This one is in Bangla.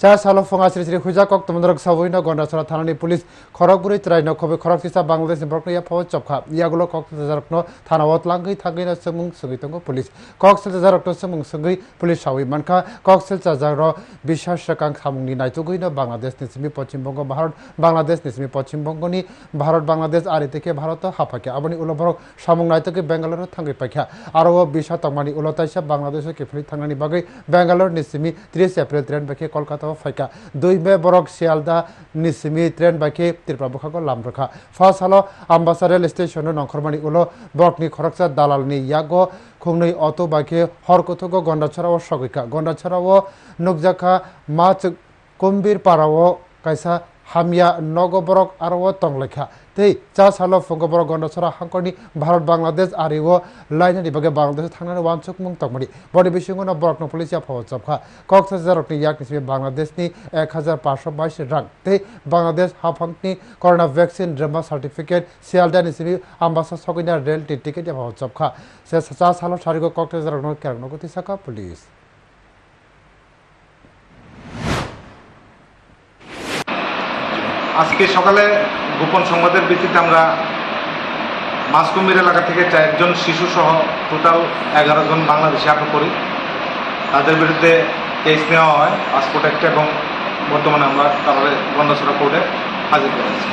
চা সালো ফঙ্গা শ্রী শ্রী খুজা কক তমন্দরক সাবইনো গন্ডাছড়া থানানি পুলিশ খড়গপুরি ত্রাইনো খবে খড়গ তিসা বাংলাদেশ বরকনিয়া ফও চপখা ইয়াগুলো কক জারকনো থানাওত লাঙ্গই থাঙ্গিনা সমুং সঙ্গই তঙ্গ পুলিশ কক সেল জারকনো সমুং সঙ্গই পুলিশ সাউই মানখা কক সেল জার বিশ্বাস সাকাং সামুংনি নাইতুগইনো বাংলাদেশ নিসমি পশ্চিমবঙ্গ ভারত বাংলাদেশ নিসমি পশ্চিমবঙ্গনি ভারত বাংলাদেশ আরি থেকে ভারত হাফাকে আবনি উলবরক সামুং নাইতুকে বেঙ্গালুরু থাঙ্গই পাইখা আরো বিশা তংমানি উলতাইসা বাংলাদেশ কেফলি থাঙ্গানি বাগৈ বেঙ্গালুরু নিসমি 30 এপ্রিল ট্রেন বাকে কলকাতা ফাইকা 2 মে বরক শিয়ালদা নিসমি ট্রেন বাকে ত্রিপুরা বখাগো লামরখা ফার্স্ট হালো আমবাসা রেল স্টেশন নংখরমানি উলো বরকনি খরকসা দালালনি ইয়াগো খুংनै অটো বাকে হরকথগো গন্ডাছড়াও সগৈকা গন্ডাছড়াও নুকজাখা মাছ কুম্বির পাড়াও কাইসা হামিয়া নগবরক আরও তংলেখা তৈ চা সালো ফঙ্গবরক গন্ডাছড়া হাঙ্করনি ভারত বাংলাদেশ আরিও লাইনানি বাগে বাংলাদেশ থাंनानै वानसुक मुं तंगमनि बडि बिसिंगनो बरकनो पुलिसिया फवचबखा कक्सबाजारनि याकनिसि बांलादेशनि 1522 रां तै बांलादेश हाफांनि कोरोना वैक्सीन रेमा सर्टिफिकेट सियालदानिसि आम्बासा सगैना रेल टिकेट फवचबखा से चा सालो सारिगो कक्सबाजारनो केरनो गतिसाका पुलिस আজকে সকালে গোপন সংবাদের ভিত্তিতে আমরা মাসকুমির এলাকা থেকে 4 জন শিশু সহ টোটাল 11 জন বাংলাদেশি আটক করি। তাদের বিরুদ্ধে কেস নেওয়া হয় পাসপোর্ট অ্যাক্ট এবং বর্তমানে আমরা তাদের গন্ডাছড়া কোর্টে হাজির করেছি।